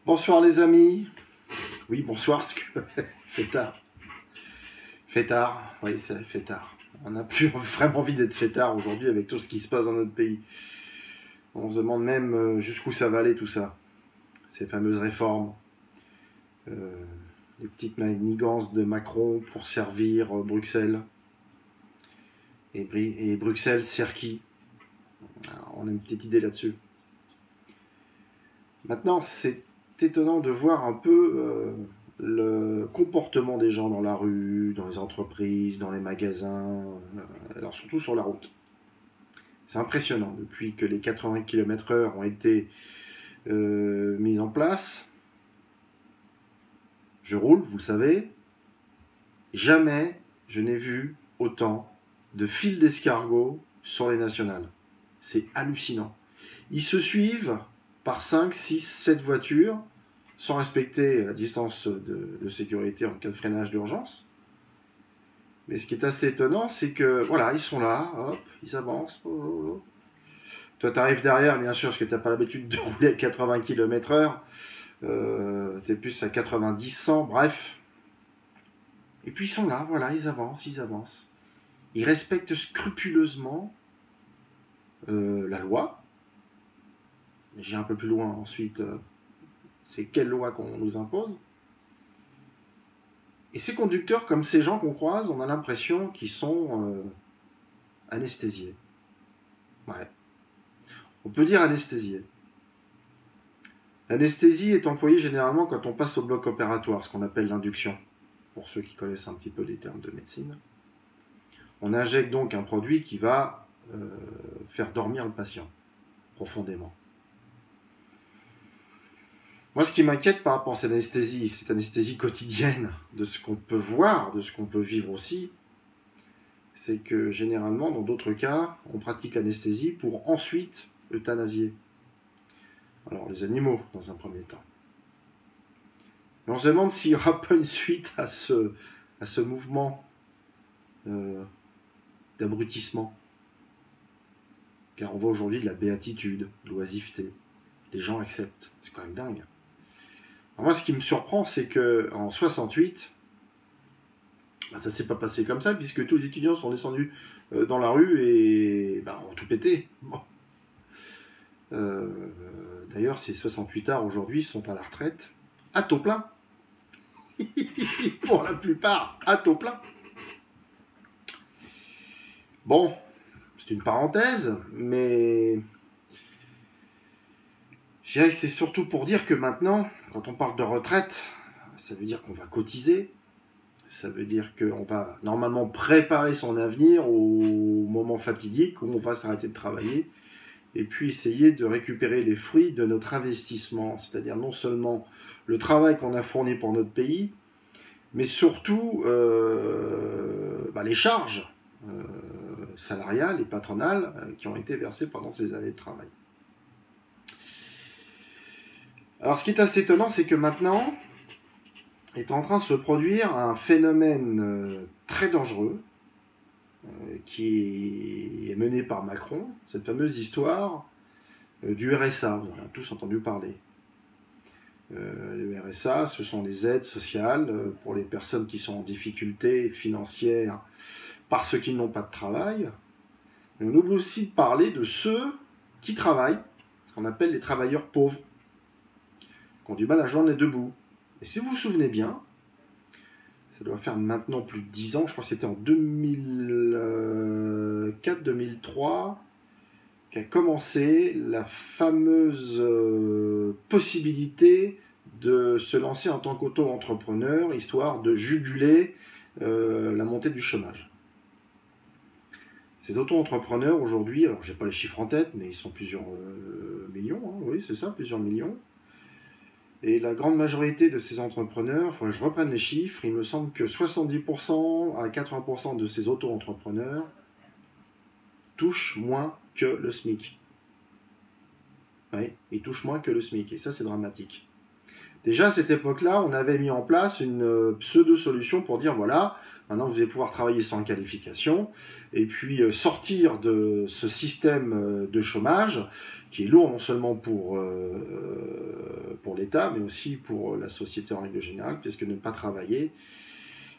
Bonsoir les amis. Oui, bonsoir, parce que fait tard. Fait tard, oui, ça fait tard. On n'a plus vraiment envie d'être fait tard aujourd'hui avec tout ce qui se passe dans notre pays. On se demande même jusqu'où ça va aller tout ça. Ces fameuses réformes. Les petites manigances de Macron pour servir Bruxelles. Et Bruxelles sert qui? On a une petite idée là-dessus. Maintenant, c'est étonnant de voir un peu le comportement des gens dans la rue, dans les entreprises, dans les magasins, alors surtout sur la route. C'est impressionnant, depuis que les 80 km/h ont été mis en place, je roule, vous le savez, jamais je n'ai vu autant de files d'escargots sur les nationales. C'est hallucinant. Ils se suivent par 5, 6, 7 voitures, sans respecter la distance de sécurité en cas de freinage d'urgence. Mais ce qui est assez étonnant, c'est que, voilà, ils sont là, hop, ils avancent. Oh, oh, oh. Toi, tu arrives derrière, bien sûr, parce que tu n'as pas l'habitude de rouler à 80 km/h. Tu es plus à 90, 100, bref. Et puis ils sont là, voilà, ils avancent, ils avancent. Ils respectent scrupuleusement la loi. J'ai un peu plus loin ensuite, c'est quelle loi qu'on nous impose. Et ces conducteurs, comme ces gens qu'on croise, on a l'impression qu'ils sont anesthésiés. Ouais. On peut dire anesthésiés. L'anesthésie est employée généralement quand on passe au bloc opératoire, ce qu'on appelle l'induction, pour ceux qui connaissent un petit peu les termes de médecine. On injecte donc un produit qui va faire dormir le patient profondément. Moi, ce qui m'inquiète par rapport à cette anesthésie quotidienne, de ce qu'on peut voir, de ce qu'on peut vivre aussi, c'est que généralement, dans d'autres cas, on pratique l'anesthésie pour ensuite euthanasier. Alors, les animaux, dans un premier temps. Mais on se demande s'il n'y aura pas une suite à ce mouvement d'abrutissement. Car on voit aujourd'hui de la béatitude, de l'oisiveté. Les gens acceptent. C'est quand même dingue. Alors moi, ce qui me surprend, c'est qu'en 68, ça ne s'est pas passé comme ça, puisque tous les étudiants sont descendus dans la rue et ont tout pété. Bon. D'ailleurs, ces 68 arts aujourd'hui sont à la retraite à taux plein. Pour la plupart, à taux plein. Bon, c'est une parenthèse, mais je dirais que c'est surtout pour dire que maintenant, quand on parle de retraite, ça veut dire qu'on va cotiser, ça veut dire qu'on va normalement préparer son avenir au moment fatidique où on va s'arrêter de travailler et puis essayer de récupérer les fruits de notre investissement, c'est-à-dire non seulement le travail qu'on a fourni pour notre pays, mais surtout les charges salariales et patronales qui ont été versées pendant ces années de travail. Alors ce qui est assez étonnant, c'est que maintenant est en train de se produire un phénomène très dangereux qui est mené par Macron, cette fameuse histoire du RSA, vous en avez tous entendu parler. Le RSA, ce sont les aides sociales pour les personnes qui sont en difficulté financière parce qu'ils n'ont pas de travail. Mais on oublie aussi de parler de ceux qui travaillent, ce qu'on appelle les travailleurs pauvres, qui ont du mal à joindre les deux bouts. Et si vous vous souvenez bien, ça doit faire maintenant plus de 10 ans, je crois que c'était en 2004-2003, qu'a commencé la fameuse possibilité de se lancer en tant qu'auto-entrepreneur, histoire de juguler la montée du chômage. Ces auto-entrepreneurs aujourd'hui, alors j'ai pas les chiffres en tête, mais ils sont plusieurs millions, hein, oui c'est ça, plusieurs millions. Et la grande majorité de ces entrepreneurs, il faudrait que je reprenne les chiffres, il me semble que 70% à 80% de ces auto-entrepreneurs touchent moins que le SMIC. Oui, ils touchent moins que le SMIC, et ça c'est dramatique. Déjà à cette époque-là, on avait mis en place une pseudo-solution pour dire voilà, maintenant vous allez pouvoir travailler sans qualification, et puis sortir de ce système de chômage, qui est lourd non seulement pour pour l'État, mais aussi pour la société en règle générale, puisque ne pas travailler,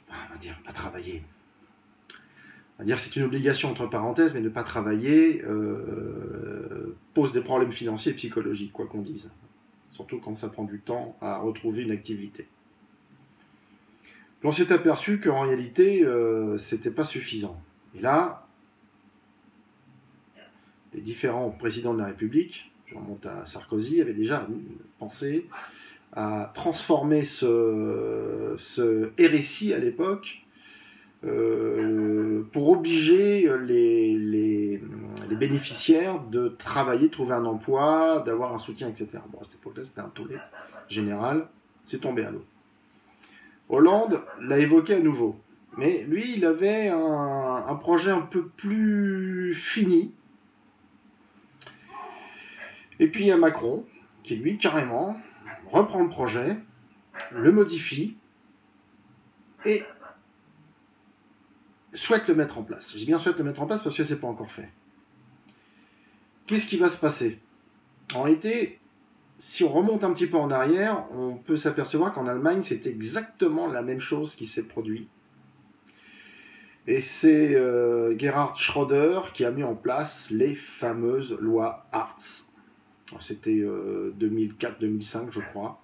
on va dire pas travailler, on va dire c'est une obligation entre parenthèses, mais ne pas travailler pose des problèmes financiers et psychologiques, quoi qu'on dise. Surtout quand ça prend du temps à retrouver une activité. On s'est aperçu qu'en réalité, c'était pas suffisant. Et là, les différents présidents de la République, je remonte à Sarkozy, avaient déjà pensé à transformer ce RSI à l'époque pour obliger les bénéficiaires de travailler, de trouver un emploi, d'avoir un soutien, etc. Bon, à cette époque-là, c'était un tollé général, c'est tombé à l'eau. Hollande l'a évoqué à nouveau, mais lui, il avait un projet un peu plus fini. Et puis il y a Macron, qui lui, carrément, reprend le projet, le modifie, et souhaite le mettre en place. Je dis bien souhaite le mettre en place parce que c'est pas encore fait. Qu'est-ce qui va se passer? En réalité, si on remonte un petit peu en arrière, on peut s'apercevoir qu'en Allemagne, c'est exactement la même chose qui s'est produit. Et c'est Gerhard Schröder qui a mis en place les fameuses lois Hartz. C'était 2004-2005, je crois.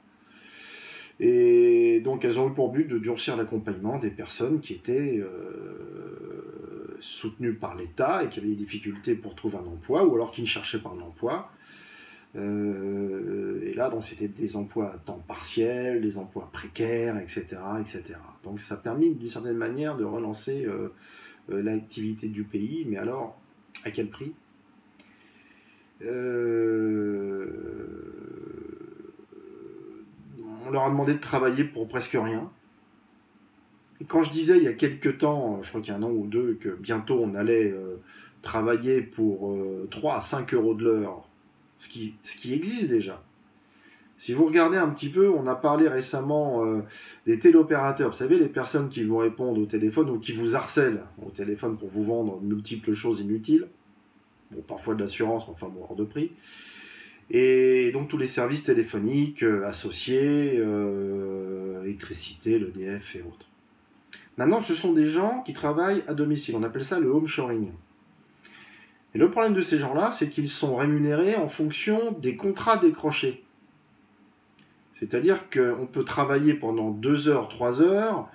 Et donc elles ont eu pour but de durcir l'accompagnement des personnes qui étaient soutenues par l'État et qui avaient des difficultés pour trouver un emploi ou alors qui ne cherchaient pas un emploi. Et là, c'était des emplois à temps partiel, des emplois précaires, etc., etc. Donc ça a permis d'une certaine manière de relancer l'activité du pays, mais alors, à quel prix? On leur a demandé de travailler pour presque rien. Et quand je disais il y a quelques temps, je crois qu'il y a un an ou deux, que bientôt on allait travailler pour 3 à 5 euros de l'heure, ce qui existe déjà. Si vous regardez un petit peu, on a parlé récemment des téléopérateurs. Vous savez, les personnes qui vous répondent au téléphone ou qui vous harcèlent au téléphone pour vous vendre multiples choses inutiles. Bon, parfois de l'assurance, mais enfin bon, hors de prix. Et donc tous les services téléphoniques associés, électricité, l'EDF et autres. Maintenant, ce sont des gens qui travaillent à domicile. On appelle ça le home shoring. Et le problème de ces gens-là, c'est qu'ils sont rémunérés en fonction des contrats décrochés. C'est-à-dire qu'on peut travailler pendant 2 heures, 3 heures,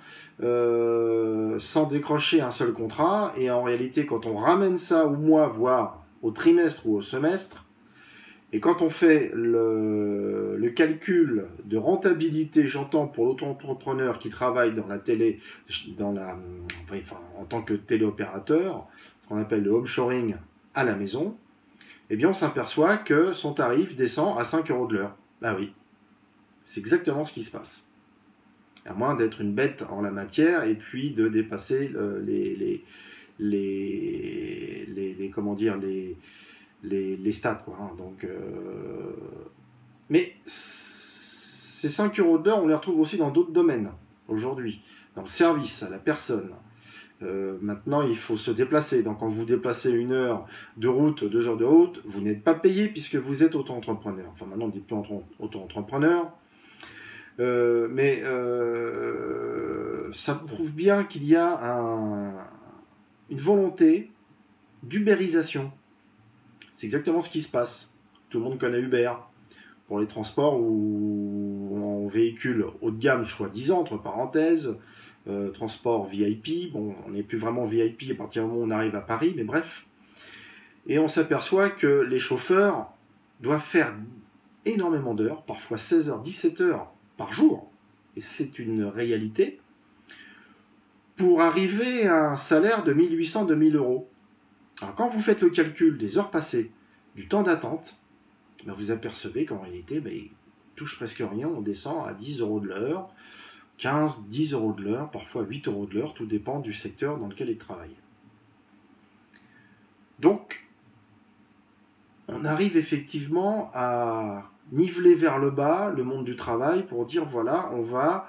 sans décrocher un seul contrat. Et en réalité, quand on ramène ça au mois, voire au trimestre ou au semestre, et quand on fait le calcul de rentabilité, j'entends pour l'auto-entrepreneur qui travaille dans la télé, en tant que téléopérateur, ce qu'on appelle le home shoring à la maison, eh bien on s'aperçoit que son tarif descend à 5 euros de l'heure. Bah oui, c'est exactement ce qui se passe. À moins d'être une bête en la matière et puis de dépasser les stats, quoi. Hein. Donc, mais ces 5 euros de l'heure, on les retrouve aussi dans d'autres domaines aujourd'hui, dans le service à la personne. Maintenant, il faut se déplacer. Donc, quand vous déplacez 1 heure de route, 2 heures de route, vous n'êtes pas payé puisque vous êtes auto-entrepreneur. Enfin, maintenant, on dit plus auto-entrepreneur. Mais ça prouve bien qu'il y a une volonté d'ubérisation. C'est exactement ce qui se passe. Tout le monde connaît Uber pour les transports ou en véhicule haut de gamme, soi-disant, entre parenthèses, transport VIP. Bon, on n'est plus vraiment VIP à partir du moment où on arrive à Paris, mais bref. Et on s'aperçoit que les chauffeurs doivent faire énormément d'heures, parfois 16 heures, 17 heures par jour, et c'est une réalité, pour arriver à un salaire de 1800-2000 euros. Alors quand vous faites le calcul des heures passées, du temps d'attente, ben vous apercevez qu'en réalité, ben, ils touchent presque rien, on descend à 10 euros de l'heure, 15, 10 euros de l'heure, parfois 8 euros de l'heure, tout dépend du secteur dans lequel ils travaillent. Donc, on arrive effectivement à niveler vers le bas le monde du travail pour dire voilà, on va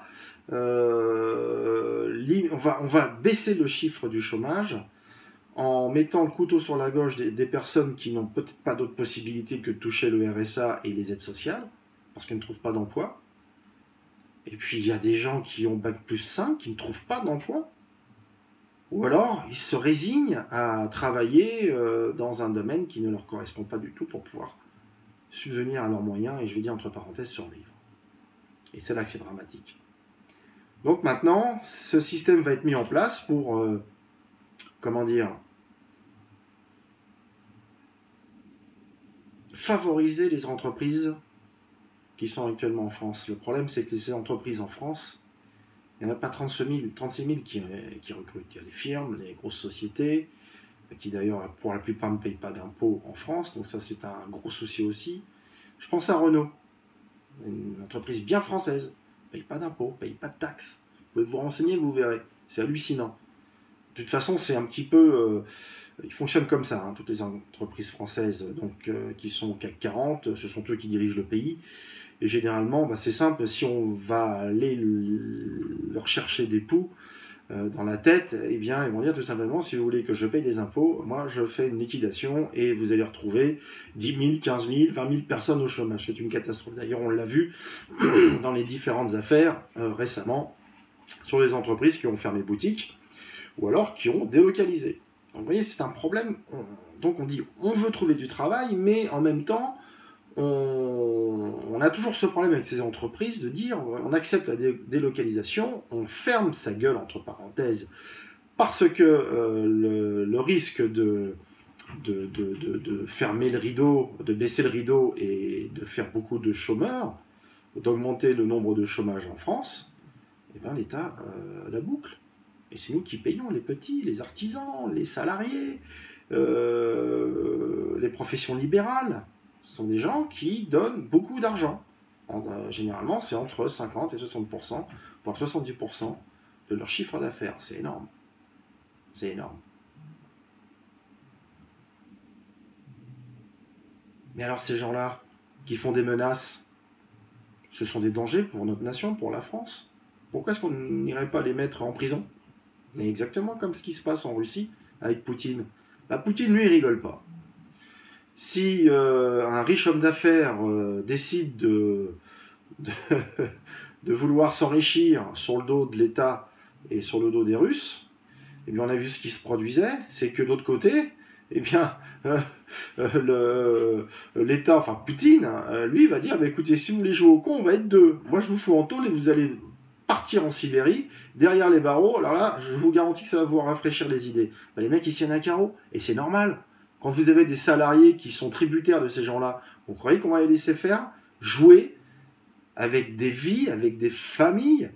baisser le chiffre du chômage en mettant le couteau sur la gorge des personnes qui n'ont peut-être pas d'autre possibilité que de toucher le RSA et les aides sociales. parce qu'elles ne trouvent pas d'emploi. Et puis il y a des gens qui ont bac+5 qui ne trouvent pas d'emploi. Ou alors ils se résignent à travailler dans un domaine qui ne leur correspond pas du tout pour pouvoir subvenir à leurs moyens et je vais dire entre parenthèses survivre. Et c'est là que c'est dramatique. Donc maintenant, ce système va être mis en place pour, comment dire, favoriser les entreprises qui sont actuellement en France. Le problème, c'est que ces entreprises en France, il n'y en a pas 36 000 qui recrutent. Il y a les firmes, les grosses sociétés, qui d'ailleurs, pour la plupart, ne payent pas d'impôts en France. Donc ça, c'est un gros souci aussi. Je pense à Renault, une entreprise bien française, ne paye pas d'impôts, ne paye pas de taxes. Vous pouvez vous renseigner, vous verrez. C'est hallucinant. De toute façon, c'est un petit peu... ils fonctionnent comme ça, hein, toutes les entreprises françaises donc, qui sont au CAC 40, ce sont eux qui dirigent le pays. Et généralement, c'est simple, si on va aller leur chercher des poux dans la tête, eh bien, ils vont dire tout simplement, si vous voulez que je paye des impôts, moi je fais une liquidation et vous allez retrouver 10 000, 15 000, 20 000 personnes au chômage. C'est une catastrophe. D'ailleurs, on l'a vu dans les différentes affaires récemment sur les entreprises qui ont fermé boutique ou alors qui ont délocalisé. Donc vous voyez, c'est un problème. Donc on dit, on veut trouver du travail, mais en même temps, on a toujours ce problème avec ces entreprises de dire, on accepte la délocalisation, on ferme sa gueule, entre parenthèses, parce que le risque de fermer le rideau, de baisser le rideau et de faire beaucoup de chômeurs, d'augmenter le nombre de chômage en France, eh bien l'État la boucle. Et c'est nous qui payons, les petits, les artisans, les salariés, les professions libérales. Ce sont des gens qui donnent beaucoup d'argent. Généralement, c'est entre 50 et 60%, voire 70% de leur chiffre d'affaires. C'est énorme. C'est énorme. Mais alors ces gens-là, qui font des menaces, ce sont des dangers pour notre nation, pour la France. Pourquoi est-ce qu'on n'irait pas les mettre en prison? Mais exactement comme ce qui se passe en Russie avec Poutine. Poutine, lui, il rigole pas. Si un riche homme d'affaires décide de vouloir s'enrichir sur le dos de l'État et sur le dos des Russes, eh bien, on a vu ce qui se produisait, c'est que de l'autre côté, eh bien, l'État, enfin Poutine, lui, va dire, écoutez, si vous voulez jouer au con, on va être deux. Moi, je vous fous en tôle et vous allez partir en Sibérie, derrière les barreaux. Alors là, je vous garantis que ça va vous rafraîchir les idées. Les mecs, ils tiennent un carreau, et c'est normal. Quand vous avez des salariés qui sont tributaires de ces gens-là, vous croyez qu'on va les laisser faire jouer avec des vies, avec des familles,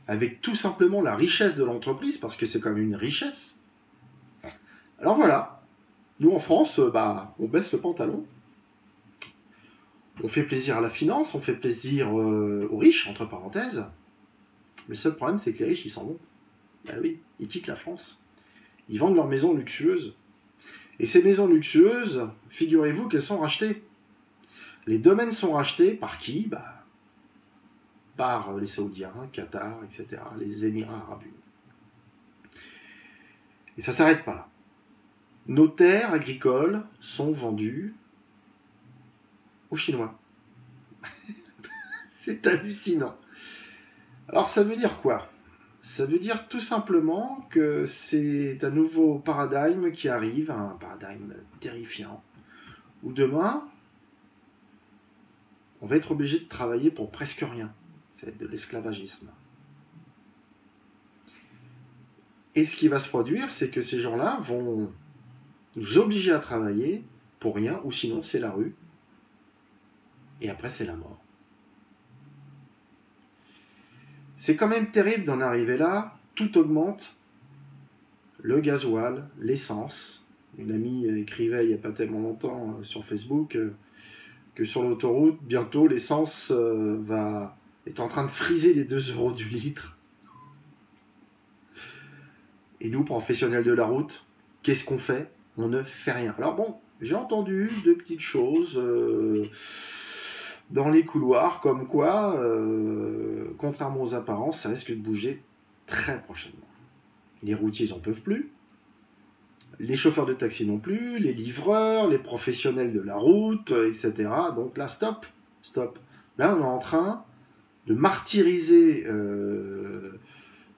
avec tout simplement la richesse de l'entreprise, parce que c'est quand même une richesse. Alors voilà, nous en France, on baisse le pantalon, on fait plaisir à la finance, on fait plaisir aux riches, entre parenthèses, mais le seul problème, c'est que les riches, ils s'en vont. Oui, ils quittent la France. Ils vendent leurs maisons luxueuses. Et ces maisons luxueuses, figurez-vous qu'elles sont rachetées. Les domaines sont rachetés par qui? Par les Saoudiens, Qatar, etc., les Émirats arabes unis. Et ça ne s'arrête pas là. Nos terres agricoles sont vendues aux Chinois. C'est hallucinant. Alors ça veut dire quoi? Ça veut dire tout simplement que c'est un nouveau paradigme qui arrive, un paradigme terrifiant, où demain, on va être obligé de travailler pour presque rien. C'est de l'esclavagisme. Et ce qui va se produire, c'est que ces gens-là vont nous obliger à travailler pour rien, ou sinon c'est la rue. Et après, c'est la mort. C'est quand même terrible d'en arriver là. Tout augmente. Le gasoil, l'essence. Une amie écrivait il n'y a pas tellement longtemps sur Facebook que sur l'autoroute, bientôt, l'essence est en train de friser les 2 € du litre. Et nous, professionnels de la route, qu'est-ce qu'on fait? On ne fait rien. Alors bon, j'ai entendu 2 petites choses dans les couloirs, comme quoi, contrairement aux apparences, ça risque de bouger très prochainement. Les routiers, ils n'en peuvent plus. Les chauffeurs de taxi non plus, les livreurs, les professionnels de la route, etc. Donc là, stop. Stop. Là, on est en train de martyriser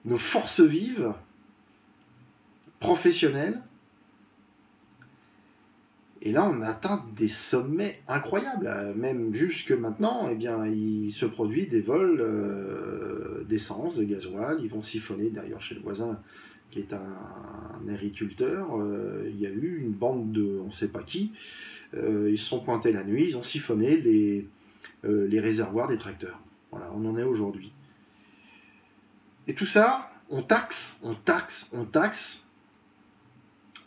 nos forces vives, professionnelles. Et là, on atteint des sommets incroyables. Même jusque maintenant, eh bien, il se produit des vols d'essence, de gasoil. Ils vont siphonner, d'ailleurs, chez le voisin, qui est un agriculteur. Il y a eu une bande de, on ne sait pas qui, ils se sont pointés la nuit, ils ont siphonné les réservoirs des tracteurs. Voilà, on en est aujourd'hui. Et tout ça, on taxe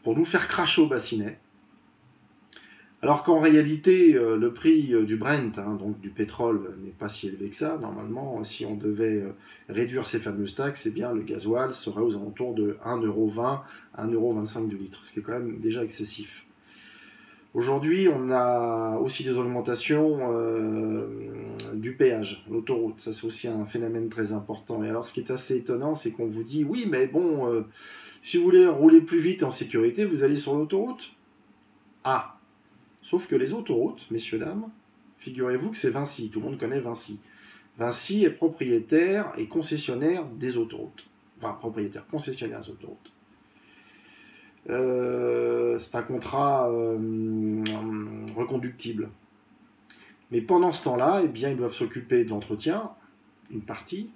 pour nous faire cracher au bassinet. Alors qu'en réalité, le prix du Brent, hein, donc du pétrole, n'est pas si élevé que ça. Normalement, si on devait réduire ces fameuses taxes, eh bien, le gasoil serait aux alentours de 1,20 €, 1,25 € du litre, ce qui est quand même déjà excessif. Aujourd'hui, on a aussi des augmentations du péage, l'autoroute. Ça, c'est aussi un phénomène très important. Et alors, ce qui est assez étonnant, c'est qu'on vous dit, oui, mais bon, si vous voulez rouler plus vite en sécurité, vous allez sur l'autoroute. Ah! Sauf que les autoroutes, messieurs, dames, figurez-vous que c'est Vinci, tout le monde connaît Vinci. Vinci est propriétaire et concessionnaire des autoroutes. Enfin, propriétaire, concessionnaire des autoroutes. C'est un contrat reconductible. Mais pendant ce temps-là, eh bien, ils doivent s'occuper de l'entretien, une partie,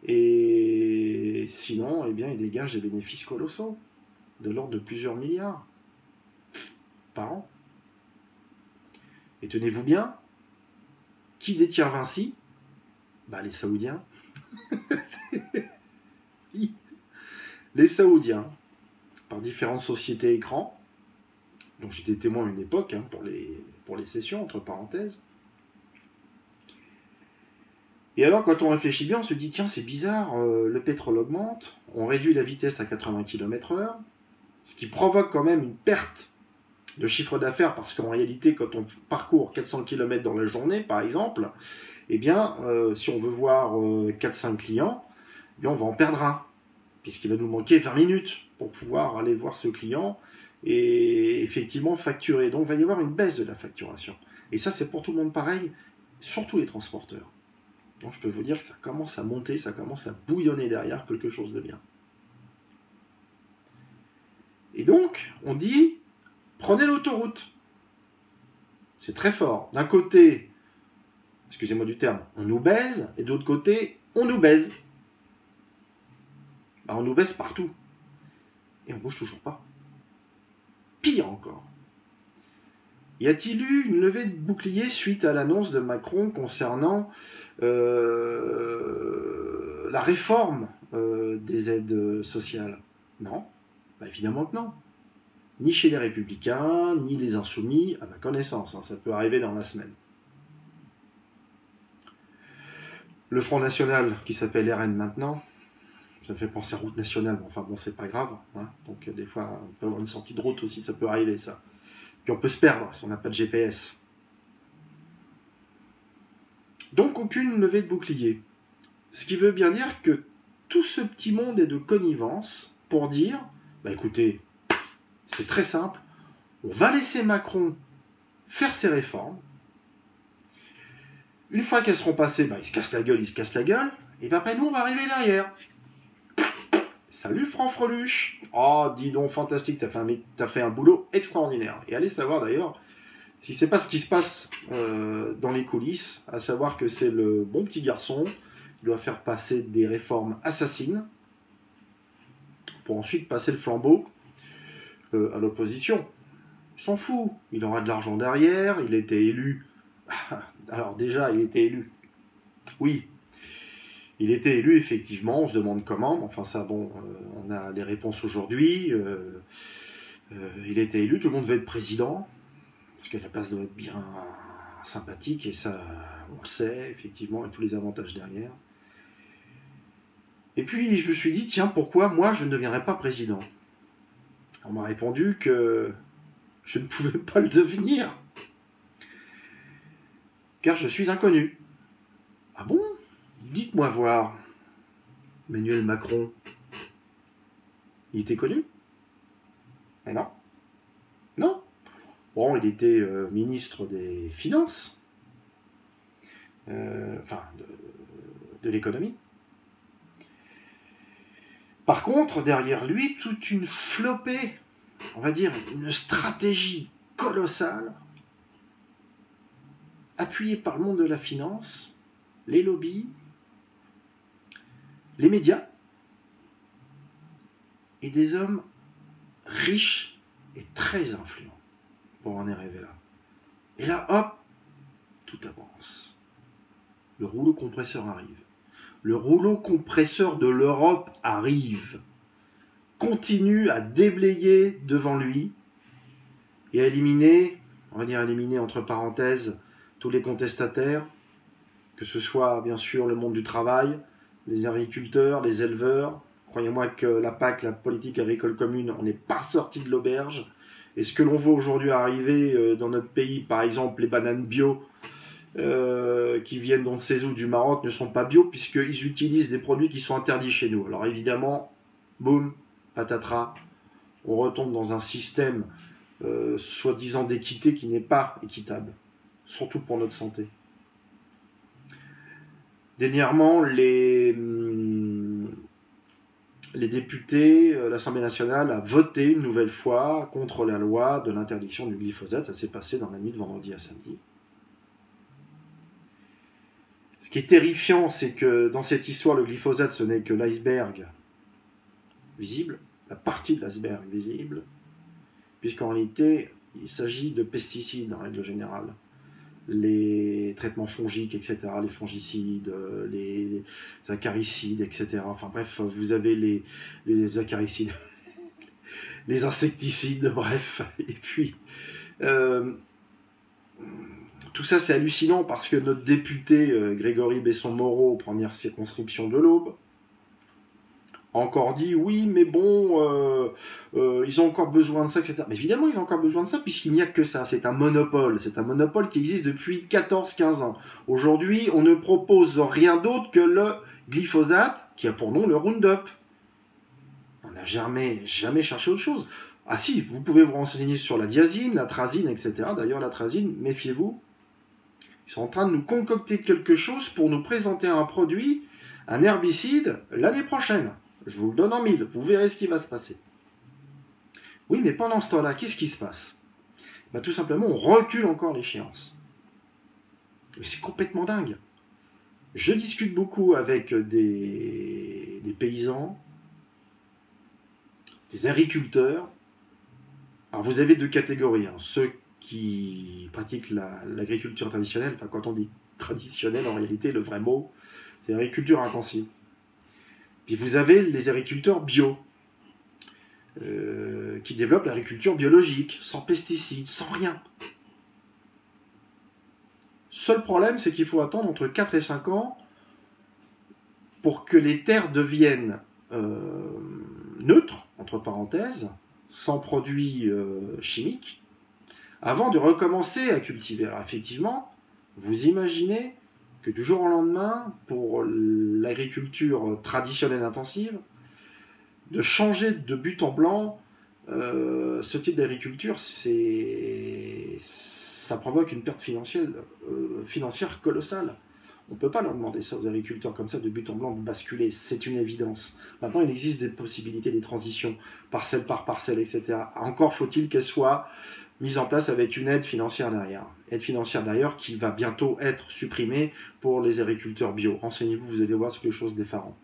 et sinon, eh bien, ils dégagent des bénéfices colossaux, de l'ordre de plusieurs milliards par an. Et tenez-vous bien, qui détient Vinci? Bah, les Saoudiens. Les Saoudiens, par différentes sociétés écrans, dont j'étais témoin à une époque, hein, pour les sessions, entre parenthèses. Et alors, quand on réfléchit bien, on se dit, tiens, c'est bizarre, le pétrole augmente, on réduit la vitesse à 80 km/h, ce qui provoque quand même une perte de chiffre d'affaires, parce qu'en réalité, quand on parcourt 400 km dans la journée, par exemple, eh bien, si on veut voir 4-5 clients, eh bien, on va en perdre un, puisqu'il va nous manquer 20 minutes pour pouvoir aller voir ce client et effectivement facturer. Donc, il va y avoir une baisse de la facturation. Et ça, c'est pour tout le monde pareil, surtout les transporteurs. Donc, je peux vous dire que ça commence à monter, ça commence à bouillonner derrière quelque chose de bien. Et donc, on dit, prenez l'autoroute. C'est très fort. D'un côté, excusez-moi du terme, on nous baise, et de l'autre côté, on nous baise. Bah, on nous baise partout. Et on bouge toujours pas. Pire encore. Y a-t-il eu une levée de bouclier suite à l'annonce de Macron concernant la réforme des aides sociales? Non, bah, évidemment que non. Ni chez les Républicains, ni les Insoumis, à ma connaissance, hein, ça peut arriver dans la semaine. Le Front National, qui s'appelle RN maintenant, ça fait penser à route nationale, mais enfin bon, c'est pas grave. Hein. Donc des fois, on peut avoir une sortie de route aussi, ça peut arriver ça. Puis on peut se perdre si on n'a pas de GPS. Donc aucune levée de bouclier. Ce qui veut bien dire que tout ce petit monde est de connivence pour dire, bah écoutez, c'est très simple, on va laisser Macron faire ses réformes. Une fois qu'elles seront passées, bah, il se casse la gueule, et puis après nous on va arriver derrière. Salut Franfreluche. Oh, dis donc, fantastique, t'as fait un boulot extraordinaire. Et allez savoir d'ailleurs, si c'est pas ce qui se passe dans les coulisses, à savoir que c'est le bon petit garçon qui doit faire passer des réformes assassines pour ensuite passer le flambeau à l'opposition. Il s'en fout, il aura de l'argent derrière, il était élu. Alors déjà, il était élu. Oui, il était élu, effectivement, on se demande comment, mais enfin ça, bon, on a les réponses aujourd'hui. Il était élu, tout le monde veut être président, parce que la place doit être bien sympathique, et ça, on le sait, effectivement, avec tous les avantages derrière. Et puis, je me suis dit, tiens, pourquoi moi, je ne deviendrais pas président? On m'a répondu que je ne pouvais pas le devenir, car je suis inconnu. Ah bon? Dites-moi voir. Emmanuel Macron, il était connu? Mais non. Non. Bon, il était ministre des Finances. de l'économie. Par contre, derrière lui, toute une flopée, on va dire une stratégie colossale, appuyée par le monde de la finance, les lobbies, les médias, et des hommes riches et très influents pour en arriver là. Et là, hop, tout avance. Le rouleau compresseur arrive. Le rouleau compresseur de l'Europe arrive, continue à déblayer devant lui et à éliminer, on va dire éliminer entre parenthèses, tous les contestataires, que ce soit bien sûr le monde du travail, les agriculteurs, les éleveurs. Croyez-moi que la PAC, la politique agricole commune, on n'est pas sorti de l'auberge. Et ce que l'on voit aujourd'hui arriver dans notre pays, par exemple les bananes bio, qui viennent d'on ne sait où du Maroc ne sont pas bio puisqu'ils utilisent des produits qui sont interdits chez nous. Alors évidemment, boum, patatras, on retombe dans un système soi-disant d'équité qui n'est pas équitable, surtout pour notre santé. Dernièrement, les députés, l'Assemblée nationale a voté une nouvelle fois contre la loi de l'interdiction du glyphosate. Ça s'est passé dans la nuit de vendredi à samedi. Ce qui est terrifiant, c'est que dans cette histoire, le glyphosate, ce n'est que l'iceberg visible, la partie de l'iceberg visible, puisqu'en réalité, il s'agit de pesticides en règle générale. Les traitements fongiques, etc., les fongicides, les acaricides, etc. Enfin bref, vous avez les acaricides, les insecticides, bref. Et puis, tout ça, c'est hallucinant parce que notre député Grégory Besson-Moreau, première circonscription de l'Aube, a encore dit oui, mais bon, ils ont encore besoin de ça, etc. Mais évidemment, ils ont encore besoin de ça puisqu'il n'y a que ça. C'est un monopole. C'est un monopole qui existe depuis 14-15 ans. Aujourd'hui, on ne propose rien d'autre que le glyphosate, qui a pour nom le Roundup. On n'a jamais cherché autre chose. Ah si, vous pouvez vous renseigner sur la diazine, la trazine, etc. D'ailleurs, la trazine, méfiez-vous. Ils sont en train de nous concocter quelque chose pour nous présenter un produit, un herbicide, l'année prochaine. Je vous le donne en mille, vous verrez ce qui va se passer. Oui, mais pendant ce temps-là, qu'est-ce qui se passe? Ben, tout simplement, on recule encore l'échéance. Mais c'est complètement dingue. Je discute beaucoup avec des paysans, des agriculteurs. Alors vous avez deux catégories. Hein. Ceux qui pratiquent l'agriculture traditionnelle, enfin quand on dit traditionnelle, en réalité, le vrai mot, c'est l'agriculture intensive. Puis vous avez les agriculteurs bio, qui développent l'agriculture biologique, sans pesticides, sans rien. Seul problème, c'est qu'il faut attendre entre 4 et 5 ans pour que les terres deviennent neutres, entre parenthèses, sans produits chimiques, avant de recommencer à cultiver. Alors effectivement, vous imaginez que du jour au lendemain, pour l'agriculture traditionnelle intensive, de changer de but en blanc, ce type d'agriculture, ça provoque une perte financière colossale. On ne peut pas leur demander ça aux agriculteurs comme ça, de but en blanc, de basculer, c'est une évidence. Maintenant, il existe des possibilités, des transitions, parcelle par parcelle, etc. Encore faut-il qu'elles soient mises en place avec une aide financière derrière. Aide financière d'ailleurs qui va bientôt être supprimée pour les agriculteurs bio. Renseignez-vous, vous allez voir, c'est quelque chose d'effarant.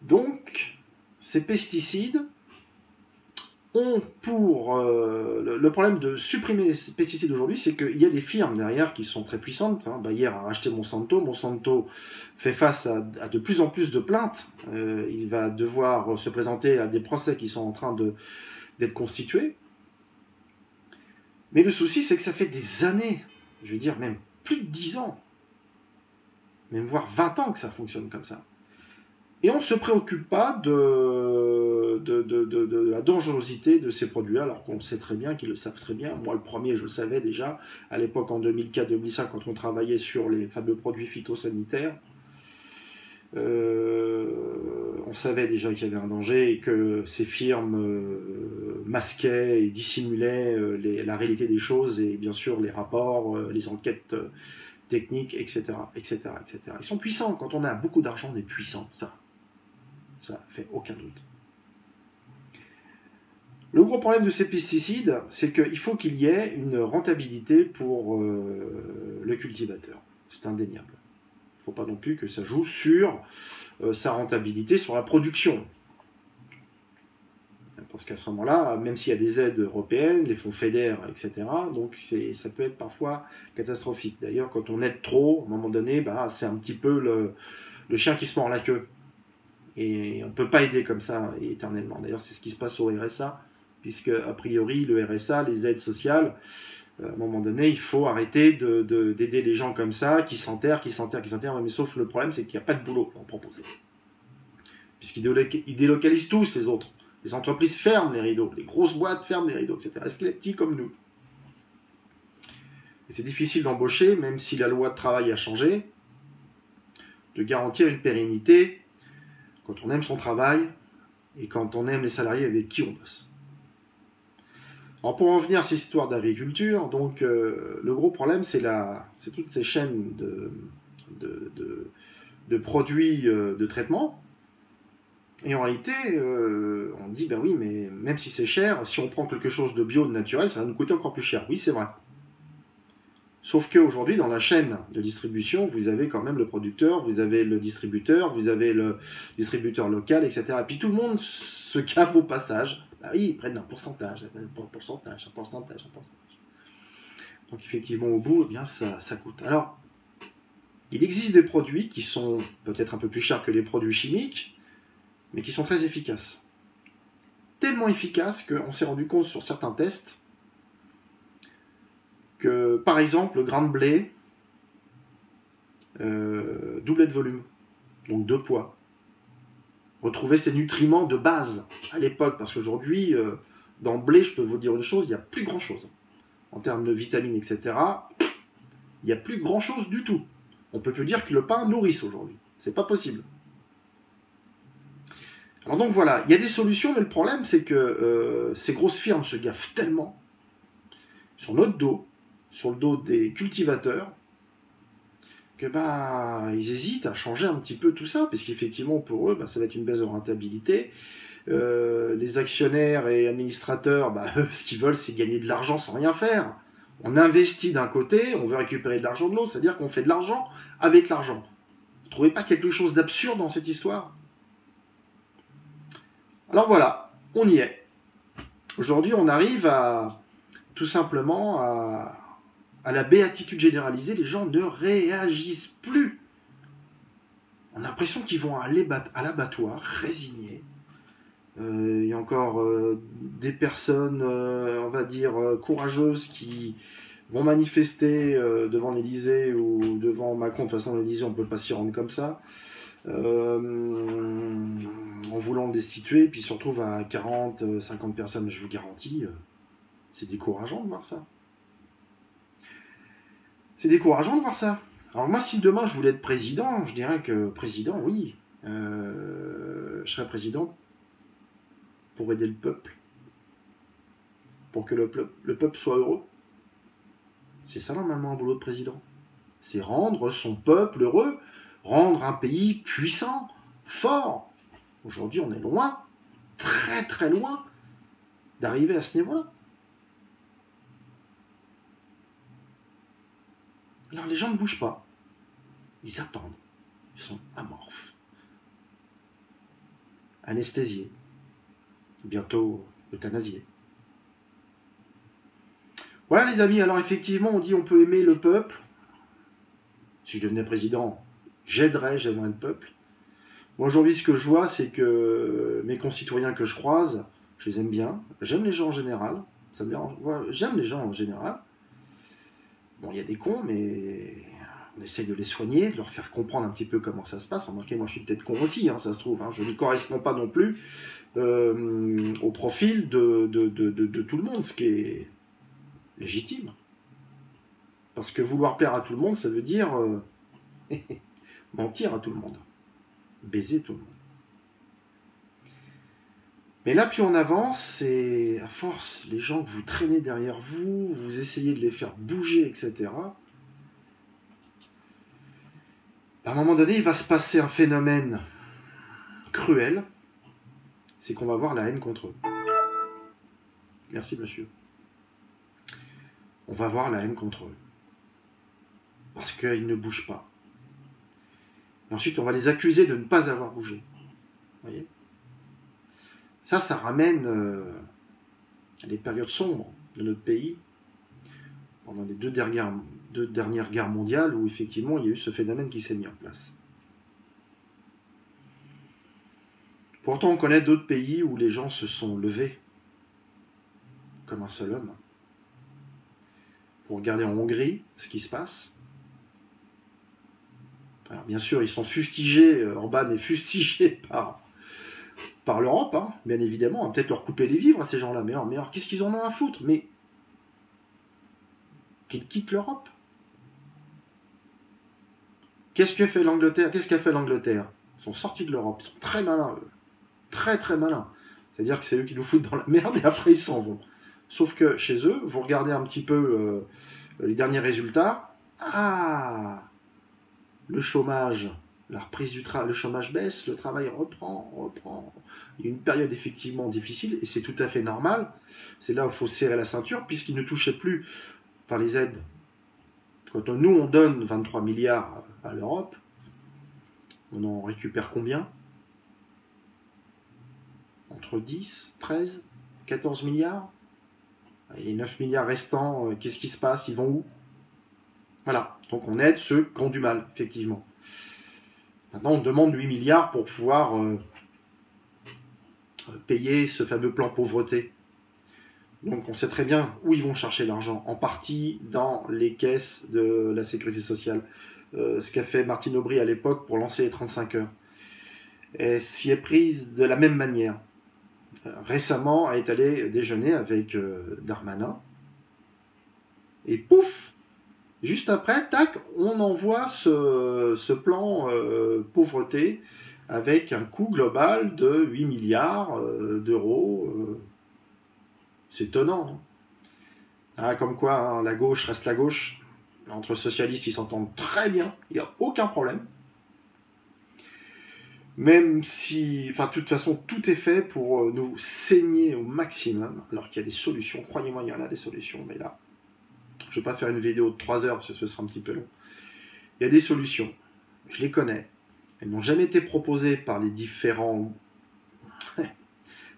Donc, ces pesticides ont pour... le problème de supprimer les pesticides aujourd'hui, c'est qu'il y a des firmes derrière qui sont très puissantes. Hein. Bayer a racheté Monsanto. Monsanto fait face à de plus en plus de plaintes. Il va devoir se présenter à des procès qui sont en train d'être constitués. Mais le souci, c'est que ça fait des années, je veux dire même plus de 10 ans, même voire 20 ans que ça fonctionne comme ça. Et on ne se préoccupe pas de la dangerosité de ces produits-là, alors qu'on sait très bien qu'ils le savent très bien. Moi, le premier, je le savais déjà, à l'époque en 2004-2005, quand on travaillait sur les fameux produits phytosanitaires. On savait déjà qu'il y avait un danger et que ces firmes masquait et dissimulait la réalité des choses et bien sûr les rapports, les enquêtes techniques, etc., etc., etc. Ils sont puissants. Quand on a beaucoup d'argent, on est puissant. Ça fait aucun doute. Le gros problème de ces pesticides, c'est qu'il faut qu'il y ait une rentabilité pour le cultivateur. C'est indéniable. Il ne faut pas non plus que ça joue sur sa rentabilité, sur la production. Parce qu'à ce moment-là, même s'il y a des aides européennes, les fonds FEDER, etc., donc ça peut être parfois catastrophique. D'ailleurs, quand on aide trop, à un moment donné, c'est un petit peu le chien qui se mord la queue. Et on ne peut pas aider comme ça éternellement. D'ailleurs, c'est ce qui se passe au RSA, puisque a priori, le RSA, les aides sociales, à un moment donné, il faut arrêter d'aider les gens comme ça, qui s'enterrent, mais sauf le problème, c'est qu'il n'y a pas de boulot à en proposer. Puisqu'ils délocalisent tous les autres. Les entreprises ferment les rideaux, les grosses boîtes ferment les rideaux, etc. Est-ce qu'il est petit comme nous? Et c'est difficile d'embaucher, même si la loi de travail a changé, de garantir une pérennité quand on aime son travail et quand on aime les salariés avec qui on bosse. Alors pour en venir à cette histoire d'agriculture, donc le gros problème c'est toutes ces chaînes de produits de traitement. Et en réalité, on dit, ben oui, mais même si c'est cher, si on prend quelque chose de bio, de naturel, ça va nous coûter encore plus cher. Oui, c'est vrai. Sauf qu'aujourd'hui, dans la chaîne de distribution, vous avez quand même le producteur, vous avez le distributeur local, etc. Et puis tout le monde se cave au passage. Bah oui, ils prennent un pourcentage. Donc effectivement, au bout, eh bien, ça coûte. Alors, il existe des produits qui sont peut-être un peu plus chers que les produits chimiques, mais qui sont très efficaces. Tellement efficaces qu'on s'est rendu compte sur certains tests que, par exemple, le grain de blé doublait de volume, donc 2 poids. Retrouvait ses nutriments de base à l'époque, parce qu'aujourd'hui, dans le blé, je peux vous dire une chose, il n'y a plus grand-chose. En termes de vitamines, etc., il n'y a plus grand-chose du tout. On peut plus dire que le pain nourrisse aujourd'hui. C'est pas possible. Alors donc voilà, il y a des solutions, mais le problème c'est que ces grosses firmes se gaffent tellement sur notre dos, sur le dos des cultivateurs, que ils hésitent à changer un petit peu tout ça, parce qu'effectivement pour eux, ça va être une baisse de rentabilité. Les actionnaires et administrateurs, eux, ce qu'ils veulent, c'est gagner de l'argent sans rien faire. On investit d'un côté, on veut récupérer de l'argent de l'autre, c'est-à-dire qu'on fait de l'argent avec l'argent. Vous ne trouvez pas quelque chose d'absurde dans cette histoire? Alors voilà, on y est. Aujourd'hui, on arrive à tout simplement à la béatitude généralisée. Les gens ne réagissent plus. On a l'impression qu'ils vont à l'abattoir, résignés. Il y a encore des personnes, on va dire, courageuses qui vont manifester devant l'Élysée ou devant Macron. De toute façon, l'Élysée, on ne peut pas s'y rendre comme ça. En voulant le destituer, puis se retrouve à 40, 50 personnes, je vous garantis, c'est décourageant de voir ça. C'est décourageant de voir ça. Alors moi, si demain je voulais être président, je dirais que président, oui, je serais président pour aider le peuple, pour que le peuple soit heureux. C'est ça normalement un boulot de président. C'est rendre son peuple heureux, rendre un pays puissant, fort. Aujourd'hui, on est loin, très très loin, d'arriver à ce niveau-là. Alors les gens ne bougent pas. Ils attendent. Ils sont amorphes. Anesthésiés. Bientôt euthanasiés. Voilà les amis, alors effectivement on dit on peut aimer le peuple. Si je devenais président, j'aimerais le peuple. Moi aujourd'hui ce que je vois c'est que mes concitoyens que je croise, je les aime bien. J'aime les gens en général. Ça me dérange. J'aime les gens en général. Bon, il y a des cons, mais on essaye de les soigner, de leur faire comprendre un petit peu comment ça se passe. Remarquez, moi je suis peut-être con aussi, ça se trouve. Je ne corresponds pas non plus au profil de tout le monde, ce qui est légitime. Parce que vouloir plaire à tout le monde, ça veut dire mentir à tout le monde, baiser tout le monde. Mais là, plus on avance, et à force, les gens que vous traînez derrière vous, vous essayez de les faire bouger, etc. À un moment donné, il va se passer un phénomène cruel, c'est qu'on va avoir la haine contre eux. Merci, monsieur. On va avoir la haine contre eux. Parce qu'ils ne bougent pas. Et ensuite, on va les accuser de ne pas avoir bougé. Vous voyez ? Ça ramène à des périodes sombres de notre pays, pendant les deux dernières guerres mondiales, où effectivement, il y a eu ce phénomène qui s'est mis en place. Pourtant, on connaît d'autres pays où les gens se sont levés comme un seul homme. Pour regarder en Hongrie ce qui se passe. Alors, bien sûr, ils sont fustigés, Orban est fustigé par l'Europe, hein, bien évidemment, on va peut-être leur couper les vivres à ces gens-là, mais alors qu'est-ce qu'ils en ont à foutre? Mais qu'ils quittent l'Europe. Qu'est-ce qu'a fait l'Angleterre? Ils sont sortis de l'Europe, ils sont très malins, eux. Très très malins. C'est-à-dire que c'est eux qui nous foutent dans la merde et après ils s'en vont. Sauf que chez eux, vous regardez un petit peu les derniers résultats. Ah, le chômage, la reprise du travail, le chômage baisse, le travail reprend. Il y a une période effectivement difficile et c'est tout à fait normal. C'est là où il faut serrer la ceinture puisqu'ils ne touchaient plus par les aides. Quand nous on donne 23 milliards à l'Europe, on en récupère combien? Entre 10, 13, 14 milliards? Et les 9 milliards restants, qu'est-ce qui se passe? Ils vont où? Voilà, donc on aide ceux qui ont du mal, effectivement. Maintenant, on demande 8 milliards pour pouvoir payer ce fameux plan pauvreté. Donc on sait très bien où ils vont chercher l'argent, en partie dans les caisses de la sécurité sociale. Ce qu'a fait Martine Aubry à l'époque pour lancer les 35 heures. Elle s'y est prise de la même manière. Récemment, elle est allée déjeuner avec Darmanin, et pouf, juste après, tac, on envoie ce plan pauvreté avec un coût global de 8 milliards d'euros. C'est étonnant. Hein, comme quoi, hein, la gauche reste la gauche. Entre socialistes, ils s'entendent très bien. Il n'y a aucun problème. Même si, enfin, de toute façon, tout est fait pour nous saigner au maximum. Alors qu'il y a des solutions. Croyez-moi, il y en a des solutions. Mais là, je ne vais pas faire une vidéo de 3 heures parce que ce sera un petit peu long. Il y a des solutions. Je les connais. Elles n'ont jamais été proposées par les différents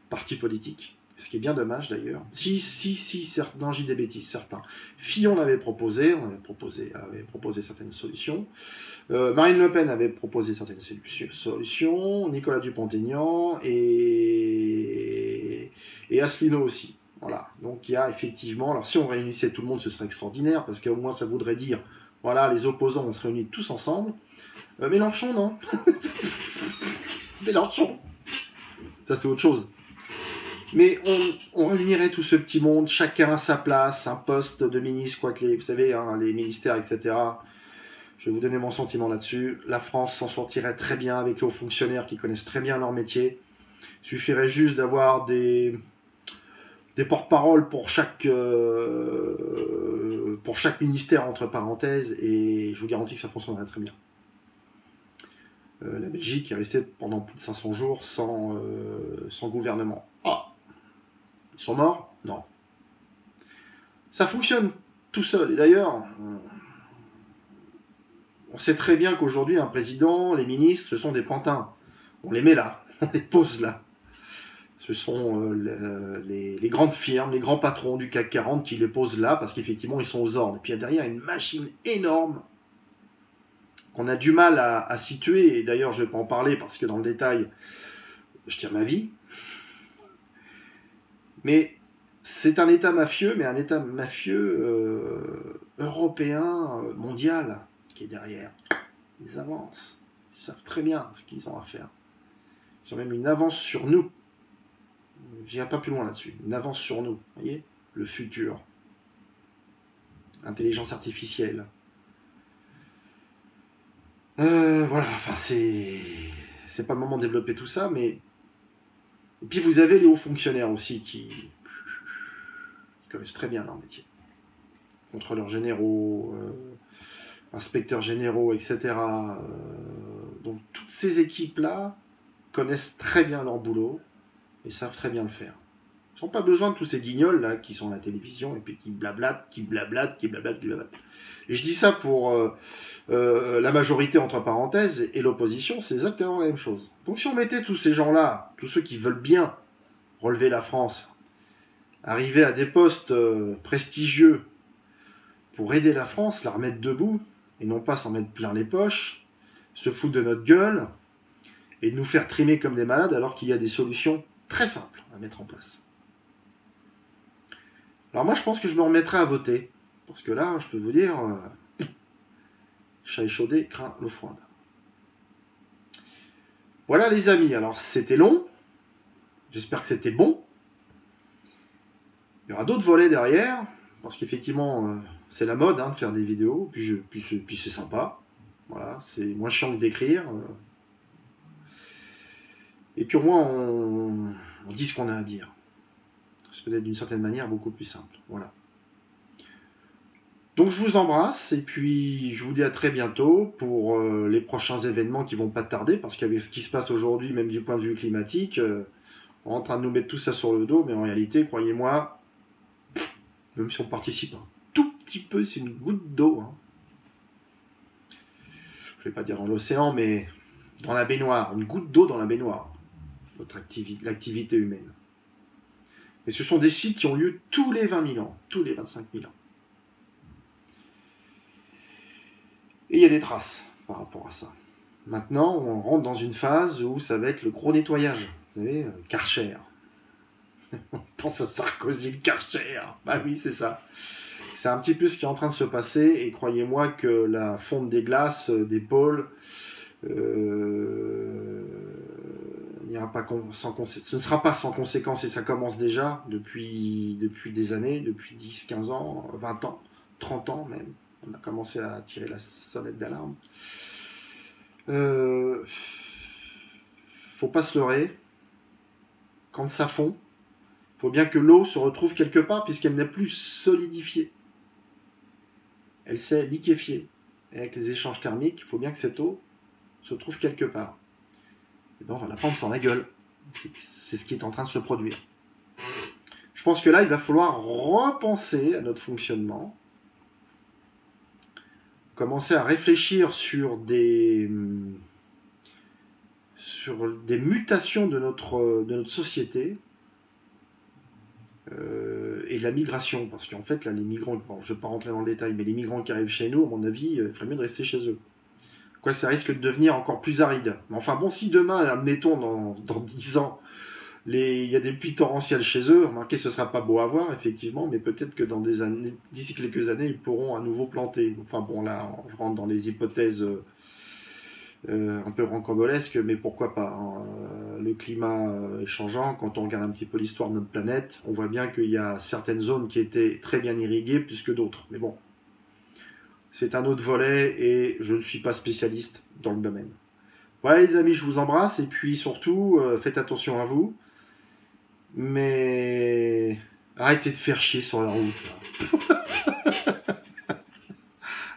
partis politiques. Ce qui est bien dommage d'ailleurs. Si, certes, non, j'ai des bêtises, certains. Fillon l'avait proposé, avait proposé certaines solutions. Marine Le Pen avait proposé certaines solutions, Nicolas Dupont-Aignan et Asselineau aussi. Voilà. Donc il y a effectivement, alors si on réunissait tout le monde, ce serait extraordinaire, parce qu'au moins ça voudrait dire, voilà, les opposants, on se réunit tous ensemble. Mélenchon, non. Mélenchon. Ça c'est autre chose. Mais on réunirait tout ce petit monde, chacun à sa place, un poste de ministre, quoi que vous savez, hein, les ministères, etc. Je vais vous donner mon sentiment là-dessus. La France s'en sortirait très bien avec les hauts fonctionnaires qui connaissent très bien leur métier. Il suffirait juste d'avoir des porte-paroles pour chaque ministère, entre parenthèses, et je vous garantis que ça fonctionnerait très bien. La Belgique est restée pendant plus de 500 jours sans gouvernement. Ah, ils sont morts? Non. Ça fonctionne tout seul. Et d'ailleurs, on sait très bien qu'aujourd'hui, un président, les ministres, ce sont des pantins. On les met là, on les pose là. Ce sont les grandes firmes, les grands patrons du CAC 40 qui les posent là parce qu'effectivement, ils sont aux ordres. Et puis derrière, une machine énorme qu'on a du mal à situer. Et d'ailleurs, je ne vais pas en parler parce que dans le détail, je tire ma vie. Mais c'est un État mafieux, mais un État mafieux européen, mondial, qui est derrière. Ils avancent. Ils savent très bien ce qu'ils ont à faire. Ils ont même une avance sur nous. Je n'irai pas plus loin là-dessus. Une avance sur nous. Vous voyez? Le futur. Intelligence artificielle. Voilà, enfin c'est pas le moment de développer tout ça, mais Et puis vous avez les hauts fonctionnaires aussi qui connaissent très bien leur métier. Contrôleurs généraux, inspecteurs généraux, etc. Donc toutes ces équipes-là connaissent très bien leur boulot et savent très bien le faire. Ils n'ont pas besoin de tous ces guignols là qui sont à la télévision et puis qui blablatent. Et je dis ça pour la majorité entre parenthèses et l'opposition, c'est exactement la même chose. Donc si on mettait tous ces gens-là, tous ceux qui veulent bien relever la France, arriver à des postes prestigieux pour aider la France, la remettre debout, et non pas s'en mettre plein les poches, se foutre de notre gueule, et de nous faire trimer comme des malades alors qu'il y a des solutions très simples à mettre en place. Alors moi je pense que je me remettrai à voter, parce que là je peux vous dire, chat échaudé craint l'eau froide. Voilà les amis, alors c'était long, j'espère que c'était bon. Il y aura d'autres volets derrière, parce qu'effectivement c'est la mode de faire des vidéos, puis c'est sympa, voilà, c'est moins chiant que d'écrire. Et puis au moins on dit ce qu'on a à dire. C'est peut-être d'une certaine manière beaucoup plus simple. Voilà. Donc je vous embrasse et puis je vous dis à très bientôt pour les prochains événements qui vont pas tarder, parce qu'avec ce qui se passe aujourd'hui, même du point de vue climatique, on est en train de nous mettre tout ça sur le dos, mais en réalité, croyez-moi, même si on participe un tout petit peu, c'est une goutte d'eau. Je vais pas dire dans l'océan, mais dans la baignoire, une goutte d'eau dans la baignoire, l'activité humaine. Et ce sont des cycles qui ont lieu tous les 20 000 ans, tous les 25 000 ans. Et il y a des traces par rapport à ça. Maintenant, on rentre dans une phase où ça va être le gros nettoyage. Vous savez, Karcher. On pense à Sarkozy, le Karcher. Bah oui, c'est ça. C'est un petit peu ce qui est en train de se passer. Et croyez-moi que la fonte des glaces des pôles ce ne sera pas sans conséquence, et ça commence déjà depuis des années, depuis 10, 15 ans, 20 ans, 30 ans même. On a commencé à tirer la sonnette d'alarme. Faut pas se leurrer. Quand ça fond, faut bien que l'eau se retrouve quelque part, puisqu'elle n'est plus solidifiée. Elle s'est liquéfiée. Et avec les échanges thermiques, il faut bien que cette eau se trouve quelque part. Et ben on va la prendre sur la gueule. C'est ce qui est en train de se produire. Je pense que là, il va falloir repenser à notre fonctionnement, commencer à réfléchir sur des mutations de notre société et de la migration. Parce qu'en fait, là, les migrants, bon, je ne vais pas rentrer dans le détail, mais les migrants qui arrivent chez nous, à mon avis, il ferait mieux de rester chez eux. Quoi, ça risque de devenir encore plus aride. Mais enfin bon, si demain, admettons, dans 10 ans, il y a des pluies torrentielles chez eux, remarquez, ce ne sera pas beau à voir, effectivement, mais peut-être que d'ici quelques années, ils pourront à nouveau planter. Enfin bon, là, je rentre dans les hypothèses un peu rocambolesques, mais pourquoi pas. Le climat est changeant. Quand on regarde un petit peu l'histoire de notre planète, on voit bien qu'il y a certaines zones qui étaient très bien irriguées, plus que d'autres. Mais bon, c'est un autre volet et je ne suis pas spécialiste dans le domaine. Voilà les amis, je vous embrasse et puis surtout, faites attention à vous. Mais arrêtez de faire chier sur la route.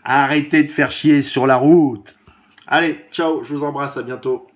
Arrêtez de faire chier sur la route. Allez, ciao, je vous embrasse, à bientôt.